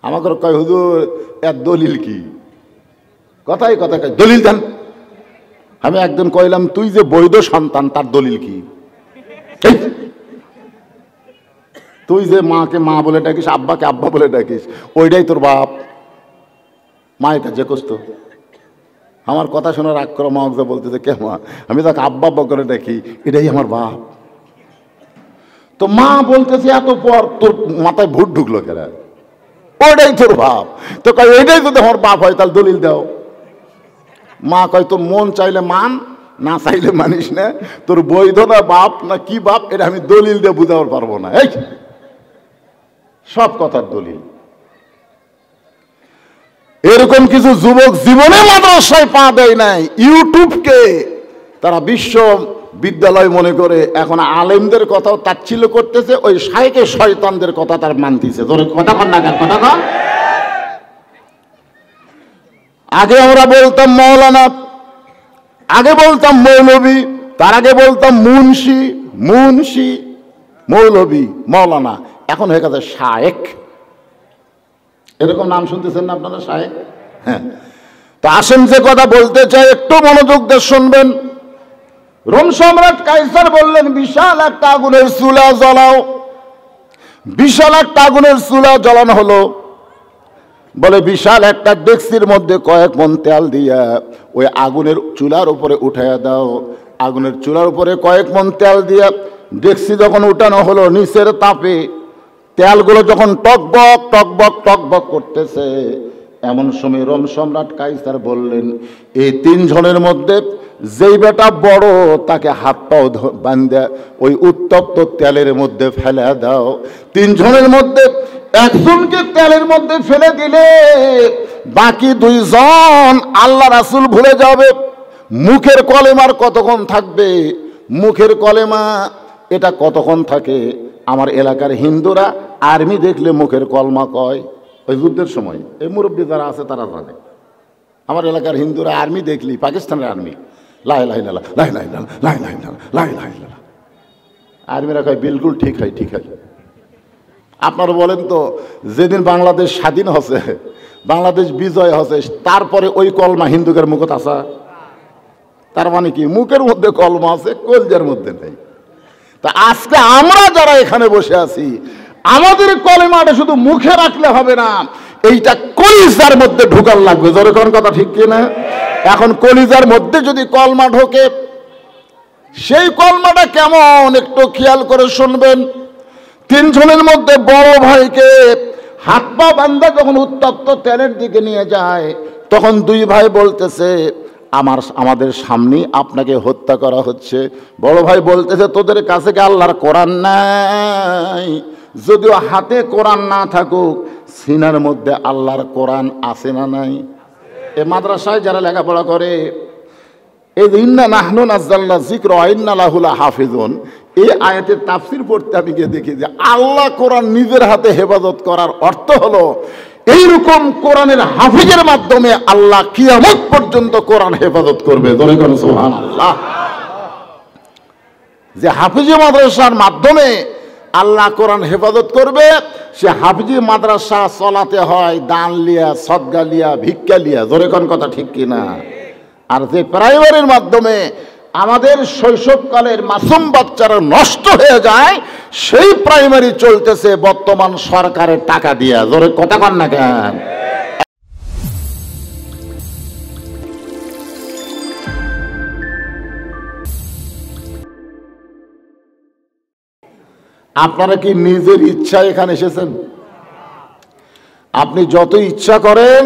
আমাকে কয় হুজুর এর দলিল কি? কথাই কথা কয় দলিল দেন। আমি একদিন কইলাম তুই যে বৈধ সন্তান তার দলিল কি? তুই যে মাকে মা বলে ডাকিস, আব্বাকে আব্বা বলে ডাকিস, ওইটাই তোর বাপ। মায়ের কাছে কষ্ট আমার কথা শোনার আক্রম আমাকে বলতেছে কে মা? আমি তাকে আব্বা আব্বা করে ডাকি, এটাই আমার বাপ। তো মা বলতেছে এত পর তোর মাথায় ভূত ঢুকলো কেন? ওইটাই তোর বাপ। তো কয় ওইটাই যদি আমার বাপ হয় তাহলে দলিল দাও। মা কয় তোর মন চাইলে মান, না চাইলে মানিস না। তোর বৈধ না বাপ না কি বাপ এটা আমি দলিল দিয়ে বুঝাতে পারবো না। এই সব কথার দলিল। এরকম কিছু যুবক জীবনে মাদ্রাসায় পা দেয় নাই, ইউটিউবকে তারা বিশ্ববিদ্যালয় মনে করে এখন আলেমদের কথাও তাচ্ছিল্য করতেছে, ওই শাইখে শয়তানদের কথা তার মানতেছে। তোর কথা কন না, কথা কন। আগে আমরা বলতাম মৌলানা, আগে বলতাম মৌলবী, তার আগে বলতাম মুন্সি, মুন্সি মৌলবী মৌলানা, এখন হয়ে গেছে শায়েখ। এরকম নাম শুনতেছেন না আপনারা, শায়েখ? হ্যাঁ। তো আসেন যে কথা বলতে চাই একটু মনোযোগ দিয়ে শুনবেন। রোম সম্রাট কাইসার বললেন বিশাল একটা আগুনের চুলা জ্বলাও। বিশাল একটা আগুনের চুলা জ্বলানো হলো। বলে বিশাল একটা ডেকচির মধ্যে কয়েক মণ তেল দিয়া ওই আগুনের চুলার উপরে উঠাইয়া দাও। আগুনের চুলার উপরে কয়েক মণ তেল দিয়া ডেকচি যখন উঠানো হলো, নিচের তাপে তেলগুলো যখন টকবক টকবক টকবক করতেছে, এমন সময় রোম সম্রাট কাইসার বললেন এই তিনজনের মধ্যে যেই বেটা বড় তাকে হাত পাও বাঁধে ওই উত্তপ্ত তেলের মধ্যে ফেলে দাও। তিনজনের মধ্যে একজনকে তেলের মধ্যে ফেলে দিলে বাকি দুইজন আল্লাহ রাসূল ভুলে যাবে। মুখের কলেমার কতক্ষণ থাকবে? মুখের কলেমা এটা কতক্ষণ থাকে? আমার এলাকার হিন্দুরা আর্মি দেখলে মুখের কলমা কয় ওই যুদ্ধের সময়। এই মুরব্বী যারা আছে তারা জানে। আমার এলাকার হিন্দুরা আর্মি দেখলি, পাকিস্তানের আর্মি, লাই লাই লালা লাই লাই লালা লাই লাই লালা লাই লাই লালা। আর্মিরা কয় বিলকুল ঠিক হয়, ঠিক হয়। আপনারা বলেন তো যেদিন বাংলাদেশ স্বাধীন হচ্ছে, বাংলাদেশ বিজয় হচ্ছে, তারপরে ওই কলমা হিন্দুদের মুখত আসা, তার মানে কি মুখের মধ্যে কলমা আছে, কলজার মধ্যে নেই। তা আজকে আমরা যারা এখানে বসে আছি, আমাদের কলেমাটা শুধু মুখে রাখলে হবে না, এইটা কলিজার মধ্যে ঢোকার লাগবে। জোরে কোন কথা ঠিক কিনা? এখন কলিজার মধ্যে যদি কলমা ঢোকে, সেই কলমাটা কেমন একটু খেয়াল করে শুনবেন। তিনজনের মধ্যে বড় ভাইকে হাত পা বান্ধা যখন উত্তপ্ত তেলের দিকে নিয়ে যায়, তখন দুই ভাই বলতেছে আমাদের সামনে আপনাকে হত্যা করা হচ্ছে। বড় ভাই বলতেছে তোদের কাছে কি আল্লাহর কোরআন নাই? যদিও হাতে কোরআন না থাকুক, সিনার মধ্যে আল্লাহর কোরআন আছে না নাই? এ মাদ্রাসায় যারা লেখাপড়া করে, এই ইন্না নাহনু নাযালনা যিকরা ওয়া ইন্না লাহু লাহাফিজুন, এই আয়াতের তাফসীর পড়তে আমি গিয়ে দেখি যে আল্লাহ কোরআন নিজের হাতে হেফাজত করার অর্থ হলো এইরকম কোরআনের হাফিজের মাধ্যমে আল্লাহ কিয়ামত পর্যন্ত কোরআন হেফাজত করবে। ধরে কোন সুবহানাল্লাহ। যে হাফিজি মাদ্রাসার মাধ্যমে আল্লাহ কোরআন হেফাজত করবে, সে হাফিজি মাদ্রাসা চলাতে হয় দান লিয়া, সদকা লিয়া, ভিক্ষা লিয়া। ধরে কোন কথা ঠিক কিনা? আর যে প্রাইমারির মাধ্যমে আমাদের শৈশবকালের মাসুম বাচ্চারা নষ্ট হয়ে যায়, সেই প্রাইমারি চলতেছে বর্তমান সরকারের টাকা দিয়া। জোরে কথা কন না কেন? আপনারা কি নিজের ইচ্ছা এখানে এসেছেন? আপনি যত ইচ্ছা করেন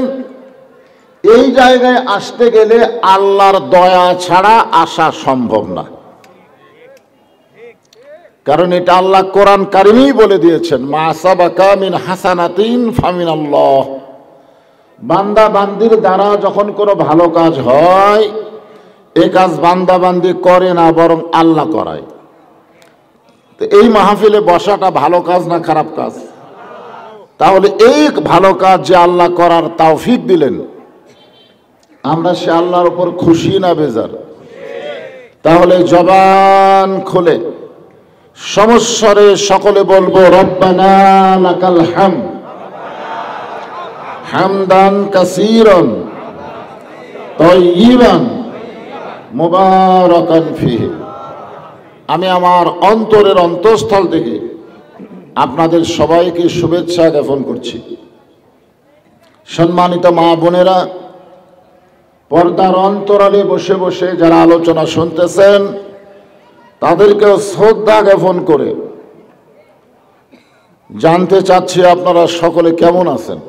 এই জায়গায় আসতে গেলে আল্লাহর দয়া ছাড়া আসা সম্ভব না। কারণ এটা আল্লাহ কোরআন কারিমেই বলে দিয়েছেন, মা সাবাকা মিন হাসানাতিন ফামিনাল্লাহ। বান্দা বান্দির দ্বারা যখন কোনো ভালো কাজ হয়, এই কাজ বান্দা বান্দি করে না, বরং আল্লাহ করায়। তো এই মাহফিলে বসাটা ভালো কাজ না খারাপ কাজ? তাহলে এই ভালো কাজ যে আল্লাহ করার তৌফিক দিলেন, আমরা সে আল্লাহর উপর খুশি না বেজার? তাহলে জবান খুলে সমস্বরে সকলে বলবো রব্বানা লাকাল হামদ। হামদান কাসীরান তাইয়িবান মুবারাকান ফিহি। আমি আমার অন্তরের অন্তঃস্থল থেকে আপনাদের সবাইকে শুভেচ্ছা জ্ঞাপন করছি। সম্মানিত মা বোনেরা, পর্দার অন্তরালে বসে বসে যারা আলোচনা শুনতেছেন তাদেরকেও শ্রদ্ধা জ্ঞাপন করে জানতে চাচ্ছি আপনারা সকলে কেমন আছেন।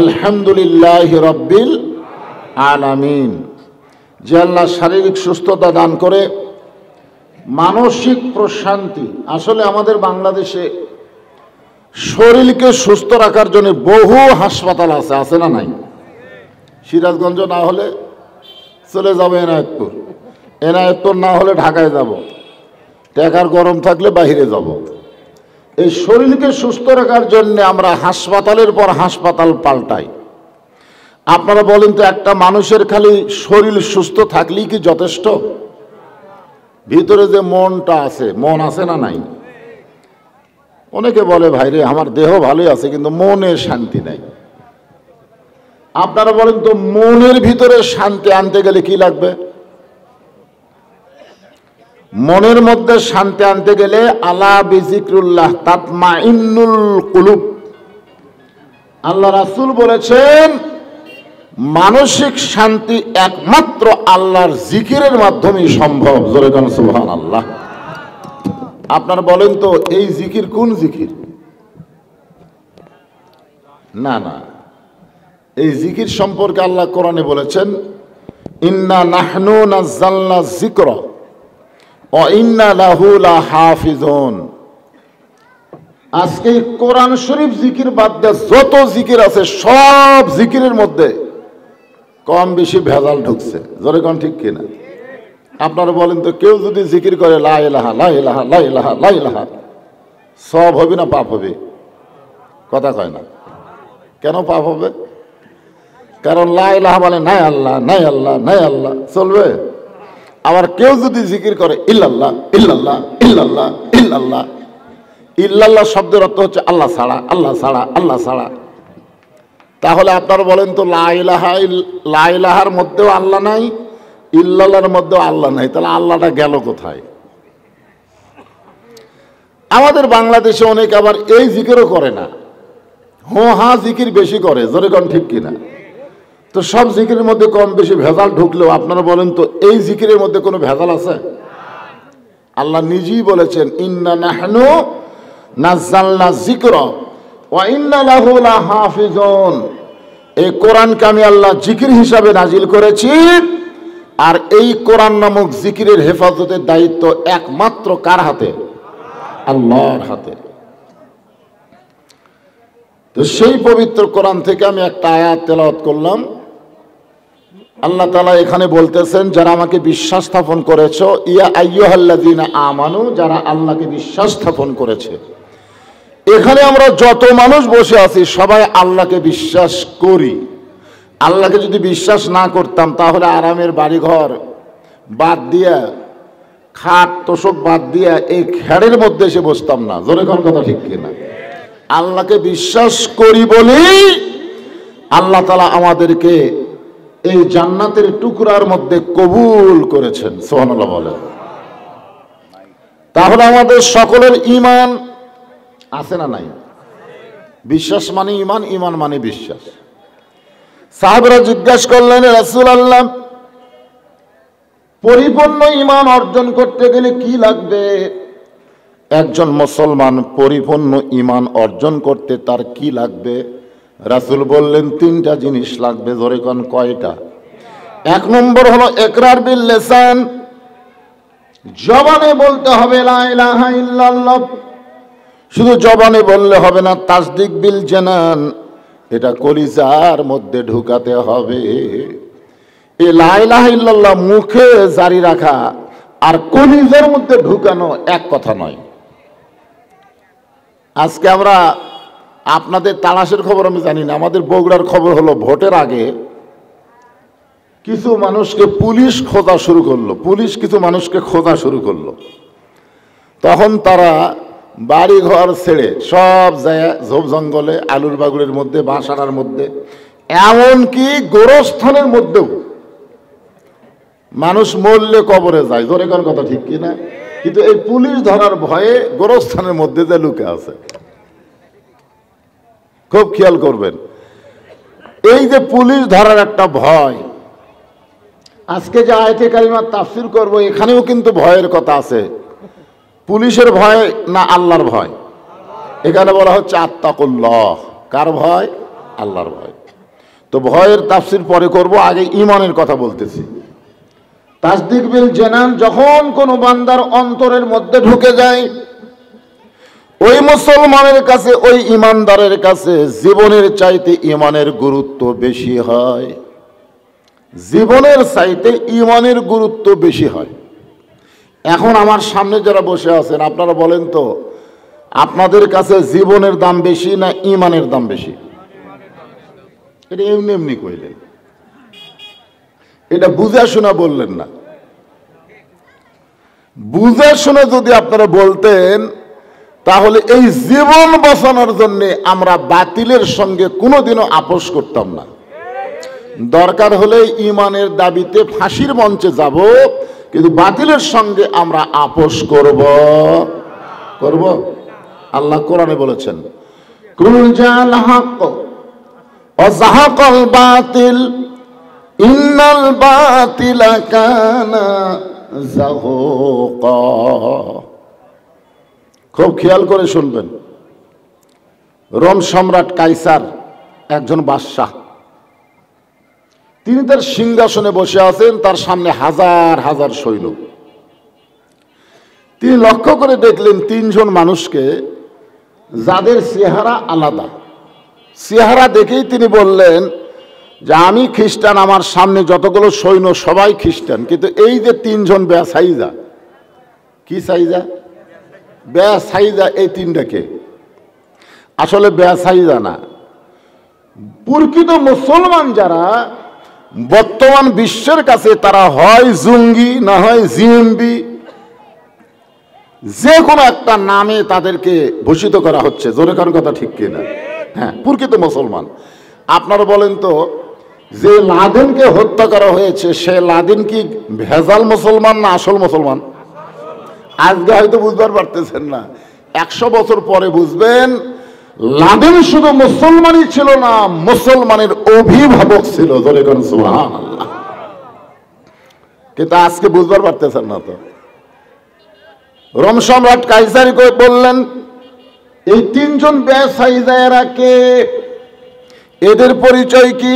আলহামদুলিল্লাহ রাব্বিল আলামিন। যে আল্লাহ শারীরিক সুস্থতা দান করে, মানসিক প্রশান্তি। আসলে আমাদের বাংলাদেশে শরীরকে সুস্থ রাখার জন্য বহু হাসপাতাল আছে, আছে না নাই? সিরাজগঞ্জ না হলে চলে যাবো এনায়েতপুর, এনায়েতপুর না হলে ঢাকায় যাব, টাকার গরম থাকলে বাইরে যাব। এই শরীরকে সুস্থ রাখার জন্য আমরা হাসপাতালের পর হাসপাতাল পাল্টাই। আপনারা বলেন তো, একটা মানুষের খালি শরীর সুস্থ থাকলেই কি যথেষ্ট? ভিতরে যে মনটা আছে, মন আছে না নাই? অনেকে বলে ভাইরে আমার দেহ ভালোই আছে কিন্তু মনে শান্তি নাই। আপনারা বলেন তো, মনের ভিতরে শান্তি আনতে গেলে কি লাগবে? মনের মধ্যে শান্তি আনতে গেলে আলা বিজিক্রুল্লাহ তাতমাইন্নুল কুলুব। আল্লাহ রাসূল বলেছেন মানসিক শান্তি একমাত্র আল্লাহর জিকিরের মাধ্যমেই সম্ভব। জোরে কোন সুবহানাল্লাহ। আপনারা বলেন তো, এই জিকির কোন জিকির? না না, এই জিকির সম্পর্কে আল্লাহ কোরআনে বলেছেন ইন্না নাহনু নাযালনা যিকরা ওয়া ইন্না লাহু লাহাফিজুন। আজকে কোরআন শরীফ জিকির বাদ দিয়ে যত জিকির আছে সব জিকিরের মধ্যে কম বেশি ভেজাল ঢুকছে। জোরে কোন ঠিক কিনা? আপনারা বলেন তো, কেউ যদি জিকির করে লা ইলাহা লা ইলাহা লা ইলাহা লা ইলাহা, সব হবে না পাপ হবে? কথা কয় না কেন? পাপ হবে, কারণ লা ইলাহা মানে নাই আল্লাহ, নাই আল্লাহ, নাই আল্লাহ, চলবে। আবার কেউ যদি জিকির করে ইল্লাল্লাহ ইল্লাল্লাহ ইল্লাল্লাহ ইল্লাল্লাহ, ইল্লাল্লাহ শব্দের অর্থ হচ্ছে আল্লাহ ছাড়া, আল্লাহ ছাড়া, আল্লাহ ছাড়া। তাহলে আপনারা বলেন তো, লা ইলাহার মধ্যেও আল্লাহ নাই, ইল্লাল্লাহর মধ্যেও আল্লাহ নাই, তাহলে আল্লাহটা গেল কোথায়? আমাদের বাংলাদেশে অনেক আবার এই জিকিরও করে না, হা জিকির বেশি করে। জোরে কোন ঠিক কিনা? তো সব জিকিরের মধ্যে কম বেশি ভেজাল ঢুকলেও আপনারা বলেন তো, এই জিকিরের মধ্যে কোনো ভেজাল আছে? আল্লাহ নিজেই বলেছেন ইন্না নাহনু নাযালনা যিকরা ওয়া ইন্না লাহু লাহাফিজুন। এই কোরআনকে আমি আল্লাহ জিকির হিসাবে নাজিল করেছি, আর এই কোরআন নামক জিকিরের হেফাজতের দায়িত্ব একমাত্র কার হাতে? আল্লাহর হাতে। তো সেই পবিত্র কোরআন থেকে আমি একটা আয়াত তেলাওয়াত করলাম। আল্লাহ তাআলা এখানে বলতেছেন, যারা আমাকে বিশ্বাস স্থাপন করেছো, ইয়া আইয়ুহাল্লাযীনা আমানু, যারা আল্লাহকে বিশ্বাস স্থাপন করেছে। এখানে আমরা যত মানুষ বসে আছি সবাই আল্লাহকে বিশ্বাস করি। আল্লাহকে যদি বিশ্বাস না করতাম তাহলে আরামের বাড়িঘর বাদ দিয়া, খাট তোষক বাদ দিয়া এই খেড়ের মধ্যে এসে বসতাম না। জোরে কোন কথা ঠিক কিনা? আল্লাহকে বিশ্বাস করি বলেই আল্লাহ তাআলা আমাদেরকে এই জান্নাতের টুকরার মধ্যে কবুল করেছেন। সুবহানাল্লাহ বলেন। তাহলে আমাদের সকলের ঈমান আছে না নাই? বিশ্বাস মানে ঈমান, ঈমান মানে বিশ্বাস। সাহাবারা জিজ্ঞাসা করলেন, রাসূলুল্লাহ পরিপূর্ণ ঈমান অর্জন করতে গেলে কি লাগবে? একজন মুসলমান পরিপূর্ণ ঈমান অর্জন করতে তার কি লাগবে? রাসূল বললেন, তিনটা জিনিস লাগবে। জোরে কোন কয়টা? এক নম্বর হলো ইকরার বিল লিসান, জবানে বলতে হবে লা ইলাহা ইল্লাল্লাহ। শুধু জবানে বললে হবে না, তাসদিক বিল জানান, এটা কলিজার মধ্যে ঢুকাতে হবে। এই লা ইলাহা ইল্লাল্লাহ মুখে জারি রাখা আর কলিজার মধ্যে ঢুকানো এক কথা নয়। আজকে আমরা আপনাদের তালাশের খবর আমি জানি না, আমাদের বগুড়ার খবর হলো ভোটের আগে কিছু মানুষকে পুলিশ খোঁজা শুরু করলো, পুলিশ কিছু মানুষকে খোঁজা শুরু করলো। তখন তারা বাড়ি ঘর ছেড়ে সব জায়গায় ঝোপ জঙ্গলে, আলুর বাগুলের মধ্যে, বাসার মধ্যে, এমনকি গোরস্থানের মধ্যেও মানুষ মরলে কবরে যায়। জোরে কোন কথা ঠিক কিনা? কিন্তু এই পুলিশ ধরার ভয়ে গোরস্থানের মধ্যে যে লুকে আছে, খুব খেয়াল করবেন। এই যে পুলিশ ধরার একটা ভয়, আজকে যে আয়াতে কারিমার তাফসীর করব এখানেও কিন্তু ভয়ের কথা আছে। পুলিশের ভয় না আল্লাহর ভয়? এখানে বলা হচ্ছে আত্তাকুল্লাহ। কার ভয়? আল্লাহর ভয়। তো ভয়ের তাফসীর পরে করব, আগে ঈমানের কথা বলতেছি। তাসদিক বিল জানান যখন কোনো বান্দার অন্তরের মধ্যে ঢুকে যায়, ওই মুসলমানের কাছে, ওই ঈমানদারের কাছে জীবনের চাইতে ঈমানের গুরুত্ব বেশি হয়। জীবনের চাইতে ঈমানের গুরুত্ব বেশি হয়। এখন আমার সামনে যারা বসে আছেন, আপনারা বলেন তো, আপনাদের কাছে জীবনের দাম বেশি না ঈমানের দাম বেশি? এটা এমনি এমনি কইলেন, এটা বুঝা শোনা বললেন না। বুঝা শোনা যদি আপনারা বলতেন, তাহলে এই জীবন বাঁচানোর জন্য আমরা বাতিলের সঙ্গে কোনোদিনও আপোষ করতাম না। দরকার হলে ঈমানের দাবিতে ফাঁসির মঞ্চে যাব, কিন্তু বাতিলের সঙ্গে আমরা আপোষ করব। আল্লাহ কোরআনে বলেছেন, কুল জাল হক ওয়া যাহাকাল বাতিল ইন্নাল বাতিলা কানা যাহুকা। খুব খেয়াল করে শুনবেন। রোম সম্রাট কাইসার একজন বাদশাহ, তিনি তার সিংহাসনে বসে আছেন, তার সামনে হাজার হাজার সৈন্য। তিনি লক্ষ্য করে দেখলেন তিনজন মানুষকে, যাদের চেহারা আলাদা। চেহারা দেখেই তিনি বললেন যে আমি খ্রিস্টান, আমার সামনে যতগুলো সৈন্য সবাই খ্রিস্টান, কিন্তু এই যে তিনজন বেসাইজা, কি সাইজা? বেসাইজা, এই তিনটাকে আসলে বেসাইজা না। প্রকৃত মুসলমান যারা বর্তমান বিশ্বের কাছে, তারা হয় জঙ্গি না হয় জিএমবি, যে কোনো একটা নামে তাদেরকে ভূষিত করা হচ্ছে। জোরে কারণ কথা ঠিক কিনা? হ্যাঁ, প্রকৃত মুসলমান। আপনারা বলেন তো, যে লাদেনকে হত্যা করা হয়েছে, সে লাদেন কি ভেজাল মুসলমান না আসল মুসলমান? আজকে হয়তো বুঝবার পারতেছেন না, 100 বছর পরে বুঝবেন লাদেন শুধু মুসলমানই ছিল না, মুসলমানের অভিভাবক ছিল। জোরে কোন সুবহানাল্লাহ। কিন্তু আজকে বুঝবার পারতেছেন না। তো রোম সম্রাট কাইসার বললেন, এই তিনজন বেসাইজারা কে? এদের পরিচয় কি?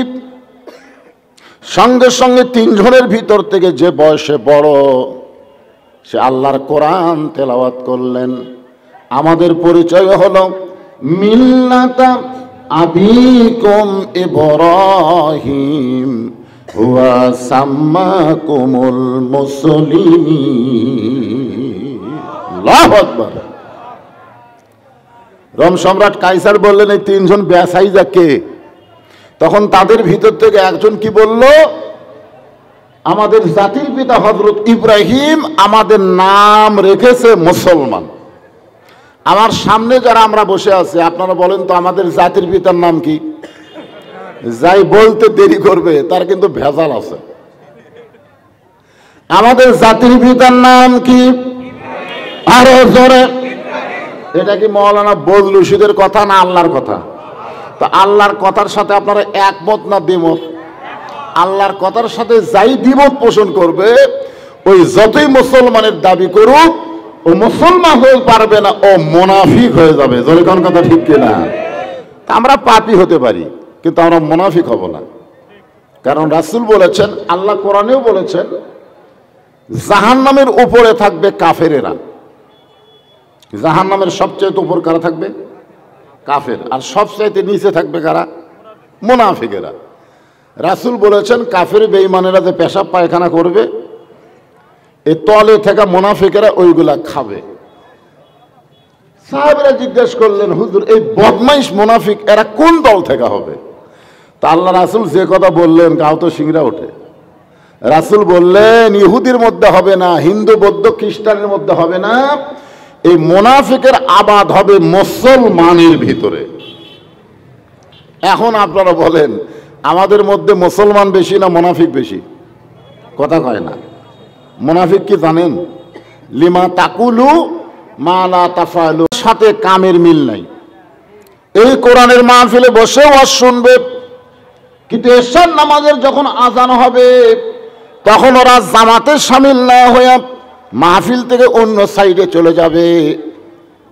সঙ্গে সঙ্গে তিনজনের ভিতর থেকে যে বয়সে বড়, সে আল্লাহর কোরআন তেলাওয়াত করলেন। আমাদের পরিচয় হলো মিল্লাতা আবিকুম ইব্রাহিম হুয়া সাম্মাকুমুল মুসলিমিন। আল্লাহু আকবার। রোম সম্রাট কাইসার বললেন, এই তিনজন বেসাইজা কে? তখন তাদের ভিতর থেকে একজন কি বলল, আমাদের জাতির পিতা হযরত ইব্রাহিম আমাদের নাম রেখেছে মুসলমান। আমার সামনে যারা আমরা বসে আছি, আপনারা বলেন তো আমাদের জাতির পিতার নাম কি? যাই বলতে দেরি করবে তার কিন্তু ভেজাল আছে। আমাদের জাতির পিতার নাম কি? আরো জোরে। এটা কি মৌলানা বজলুল রশিদের কথা না আল্লাহর কথা? তো আল্লাহর কথার সাথে আপনারা একমত না দ্বিমত? আল্লাহর কথার সাথে যাই দ্বিমত পোষণ করবে, ওই যতই মুসলমানের দাবি করুক, ও মুসলমান হয়ে পারবে না, ও মুনাফিক হয়ে যাবে। জোরে কোন কথা ঠিক কিনা? আমরা পাপী হতে পারি, কিন্তু আমরা মুনাফিক হব না। কারণ রাসূল বলেছেন, আল্লাহ কোরআনেও বলেছেন, জাহান্নামের উপরে থাকবে কাফেরেরা। জাহান্নামের সবচেয়ে উপর কারা থাকবে? কাফের। আর সবচাইতে নিচে থাকবে কারা? মুনাফিকেরা। রাসূল বলেছেন, কাফের বেঈমানেরা যে পেশাব পায়খানা করবে, এই তলে থেকে মুনাফিকেরা ওইগুলা খাবে। সাহাবীরা জিজ্ঞেস করলেন, হুজুর এই বদমাইশ মুনাফিক এরা কোন দল থেকে হবে? তা আল্লাহ রাসূল যে কথা বললেন, গাও তো শিংরা ওঠে। রাসূল বললেন, ইহুদির মধ্যে হবে না, হিন্দু বৌদ্ধ খ্রিস্টানের মধ্যে হবে না, এই মুনাফিকের আবাদ হবে মুসলমানের ভিতরে। এখন আপনারা বলেন, আমাদের মধ্যে মুসলমান বেশি না মুনাফিক বেশি? কথা কয় না। মুনাফিক কি জানেন? লিমা তাকুলু মা লা তাফালু, সাথে কামের মিল নাই। এই কোরআনের মাহফিলে বসে ওয়াজ শুনবে, কিন্তু এশার নামাজের যখন আজান হবে তখন ওরা জামাতে শামিল না হয়ে মাহফিল থেকে অন্য সাইডে চলে যাবে।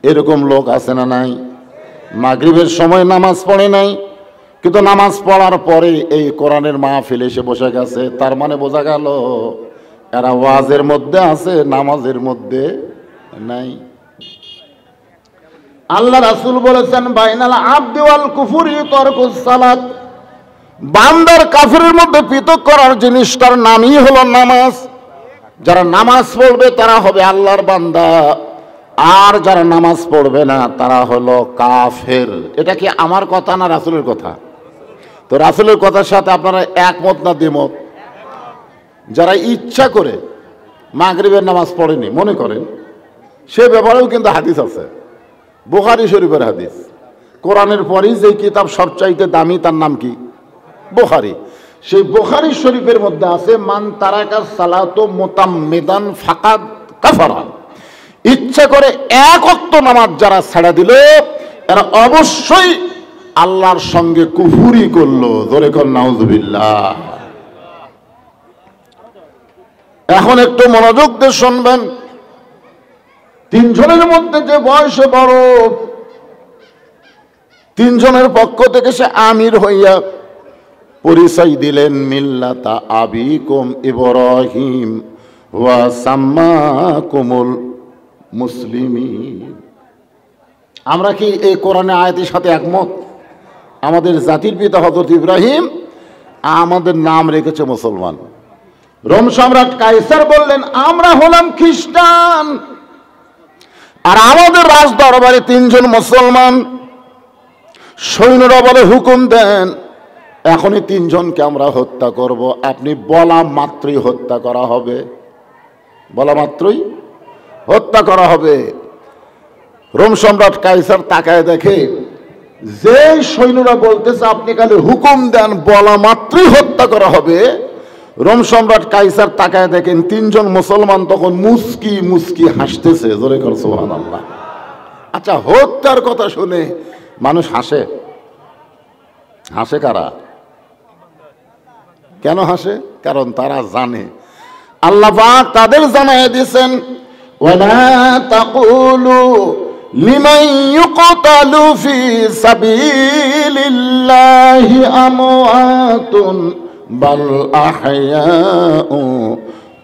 এরকম লোক আছে না নাই? মাগরিবের সময় নামাজ পড়ে নাই, কিন্তু নামাজ পড়ার পরে এই কোরআনের মাহফিলে এসে বসে গেছে। তার মানে বোঝা গেল এরা ওয়াজের মধ্যে আছে, নামাজের মধ্যে নাই। আল্লাহ রাসূল বলেছেন, বাইনাল আবদি ওয়াল কুফরি তারকুস সালাত, বান্দার কাফিরের মধ্যে পৃথক করার জিনিসটার নামই হলো নামাজ। যারা নামাজ পড়বে তারা হবে আল্লাহর বান্দা, আর যারা নামাজ পড়বে না তারা হলো কাফের। এটা কি আমার কথা না রাসূলের কথা? তো রাসূলের কথার সাথে আপনারা একমত না দ্বিমত? যারা ইচ্ছা করে মাগরিবের নামাজ পড়েনি মনে করেন, সে ব্যাপারেও কিন্তু হাদিস আছে, বুখারী শরীফের হাদিস। কোরআনের পরেই যে কিতাব সবচাইতে দামি তার নাম কি? বুখারী। সেই বুখারী শরীফের মধ্যে আছে, মান তারাকা সালাতু মুতাম্মিদান ফাকাদ কাফারা, ইচ্ছা করে এক ওয়াক্ত নামাজ যারা ছেড়ে দিল এরা অবশ্যই আল্লাহর সঙ্গে কুফরি করলো। জোরে কোন নাউজুবিল্লাহ। এখন একটু মনোযোগ দিয়ে শুনবেন। তিনজনের মধ্যে যে বয়সে বড়, তিনজনের পক্ষ থেকে সে আমির হইয়া পরিচয় দিলেন, মিল্লাতা আবিকুম ইব্রাহিম ওয়া সাম্মাকুমুল মুসলিমিন। আমরা কি এই কোরআনের আয়াতের সাথে একমত? আমাদের জাতির পিতা হযরত ইব্রাহিম আমাদের নাম রেখেছে মুসলমান। রোম সম্রাট কাইসার বললেন আমরা হলাম খ্রিস্টান, আর আমাদের রাজ দরবারে তিনজন মুসলমান। সৈন্যরা বলে হুকুম দেন, এখনই তিনজনকে আমরা হত্যা করব। আপনি বলা মাত্রই হত্যা করা হবে, বলা মাত্রই হত্যা করা হবে। রোম সম্রাট কাইসার তাকায় দেখে যে সৈন্যরা বলতেছে আপনি খালি হুকুম দেন বলা মাত্রই হত্যা করা হবে, রোম সম্রাট কাইসার তাকায় দেখেন তিনজন মুসলমান তখন মুস্কি মুস্কি হাসতেছে। জোরে কর সুবহানাল্লাহ। আচ্ছা, হত্যার কথা শুনে মানুষ হাসে? হাসে কারা? কেন হাসে? কারণ তারা জানে আল্লাহ পাক তাদের জানায় দিয়েছেন, ওয়ালা তাকুলু লিমান ইউকতালু ফি সাবিলিল্লাহি আমওয়াতুন বাল আহয়াউ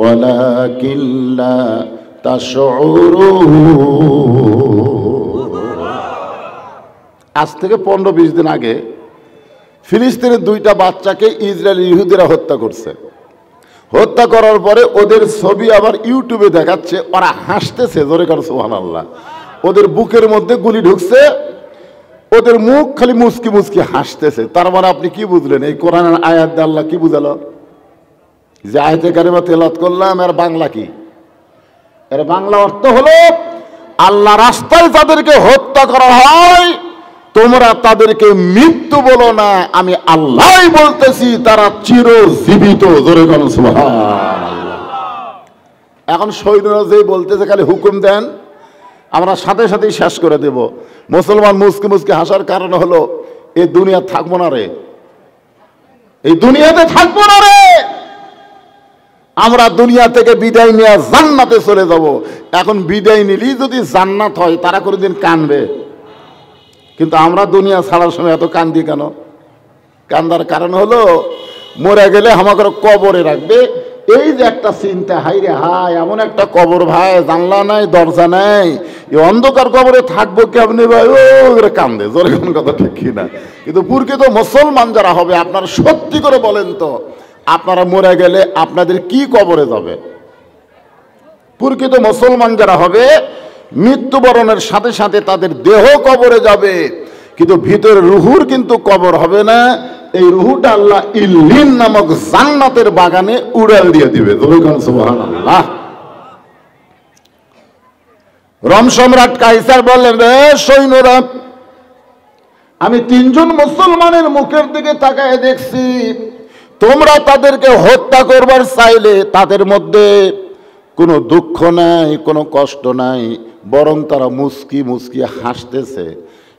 ওয়ালাকিন লা তাশউরুন। আজ থেকে 15-20 দিন আগে ফিলিস্তিনের 2টা বাচ্চাকে ইসরায়েলি ইহুদিরা হত্যা করছে। হত্যা করার পরে ওদের ছবি আবার ইউটিউবে দেখাচ্ছে, ওরা হাসতেছে। জোরে কর সুবহানাল্লাহ। ওদের বুকের মধ্যে গুলি ঢুকছে, ওদের মুখ খালি মুস্কি মুস্কি হাসতেছে। তার মানে আপনি কি বুঝলেন? এই কোরআনের আয়াত দিয়ে আল্লাহ কি বুঝালো? যে আয়াতে কারিমা তেলাওয়াত করলাম এর বাংলা কি? এর বাংলা অর্থ হলো আল্লাহ রাস্তায় যাদেরকে হত্যা করা হয় তোমরা তাদেরকে মৃত্যু বলো না, আমি আল্লাহই বলতেছি তারা চিরজীবিত। জোরে কোন সুবহানাল্লাহ। এখন সৈন্যরা যে বলতেছে খালি হুকুম দেন আমরা সাথে সাথেই শেষ করে দেব। মুসলমান মুস্কি মুস্কি হাসার কারণ হলো এই দুনিয়া থাকবো না রে, এই দুনিয়াতে থাকবো না রে, আমরা দুনিয়া থেকে বিদায় নিয়ে জান্নাতে চলে যাব। এখন বিদায় নিলেই যদি জান্নাত হয় তারা কোনোদিন কানবে, কিন্তু আমরা দুনিয়া ছাড়ার সময় এত কান্দি কেন? কান্দার কারণ হলো মরে গেলে আমাকে কবরে রাখবে, এই যে একটা চিন্তা। হাই রে হাই, এমন একটা কবর ভাই, জানলা নাই দরজা নাই, এই অন্ধকার কবরে থাকবো কেমনি ভাই? ও কান্দে। জোরে কোন কথা ঠিক কিনা? কিন্তু প্রকৃত মুসলমান যারা হবে আপনারা সত্যি করে বলেন তো, আপনারা মরে গেলে আপনাদের কি কবরে যাবে? প্রকৃত মুসলমান যারা হবে মৃত্যুবরণের সাথে সাথে তাদের দেহ কবরে যাবে, কিন্তু ভিতরে রুহুর কিন্তু কবর হবে না। এই রুহুটা আল্লাহ ইল্লিন নামক জান্নাতের বাগানে উড়াল দিয়ে দিবে। সুবহানাল্লাহ। রোম সম্রাট কাইসার বললেন, রে সৈন্যরা, আমি তিনজন মুসলমানের মুখের দিকে তাকায় দেখছি, তোমরা তাদেরকে হত্যা করবার চাইলে তাদের মধ্যে কোনো দুঃখ নাই, কোনো কষ্ট নাই, বরং তারা মুচকি মুচকি হাসতেছে।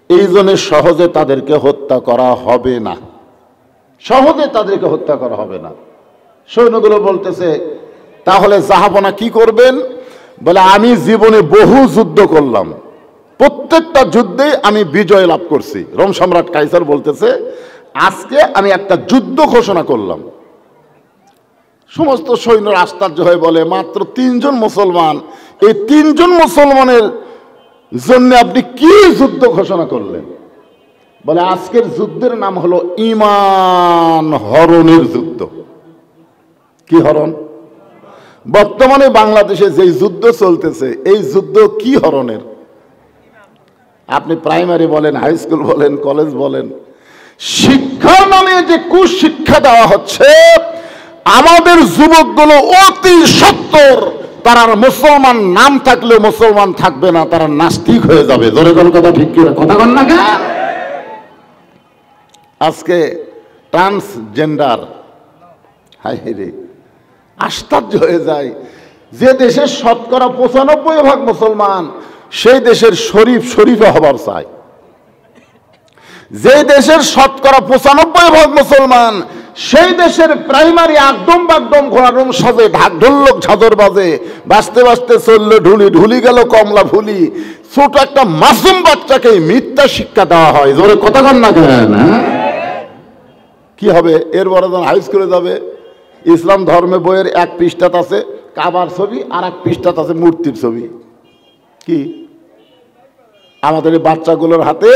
এই জন্য সহজে তাদেরকে হত্যা করা হবে না, সহজে তাদেরকে হত্যা করা হবে না। সৈন্যগুলো বলতেছে, তাহলে জাহাপনা কি করবেন? বলে, আমি জীবনে বহু যুদ্ধ করলাম, প্রত্যেকটা যুদ্ধে আমি বিজয় লাভ করছি। রোম সম্রাট কাইসার বলতেছে, আজকে আমি একটা যুদ্ধ ঘোষণা করলাম। সমস্ত সৈন্যরা আশ্চর্য হয়ে বলে, মাত্র তিনজন মুসলমান, এই তিনজন মুসলমানের জন্য আপনি কি যুদ্ধ ঘোষণা করলেন? বলে, আজকের যুদ্ধের নাম হলো ঈমান হরণের যুদ্ধ। কি হরণ? বর্তমানে বাংলাদেশে যে যুদ্ধ চলতেছে, এই যুদ্ধ কি হরণের? আপনি প্রাইমারি বলেন, হাই স্কুল বলেন, কলেজ বলেন, শিক্ষার নামে যে কুশিক্ষা দেওয়া হচ্ছে, আমাদের যুবকগুলো অতি সত্তর, তারা মুসলমান নাম থাকলে মুসলমান থাকবে না, তারা নাস্তিক হয়ে যাবে। জোরে কোন কথা ঠিক কিনা? কথা বল না কেন? আজকে ট্রান্সজেন্ডার, হাই রে, আশ্চর্য হয়ে যায়। যে দেশের শতকরা 95% মুসলমান, সেই দেশের শরীফ শরীফে হবার চায়। যে দেশের শতকরা 95% মুসলমান, সেই দেশের প্রাইমারি একদম বাগদম ঘোড়ারুম সাজে, ঢাক ঢোলক ঝাঁঝর বাজে, বাঁচতে বাঁচতে চললে ঢুলি, ঢুলি গেল কমলা ফুলি, ছোট একটা মাসুম বাচ্চাকে মিথ্যা শিক্ষা দেওয়া হয়। জোরে কথা কন না কেন? কি হবে? এর বড় যখন হাই স্কুলে যাবে, ইসলাম ধর্মে বইয়ের এক পৃষ্ঠাত আছে কাবার ছবি, আর এক পৃষ্ঠাত আছে মূর্তির ছবি। কি আমাদের এই বাচ্চাগুলোর হাতে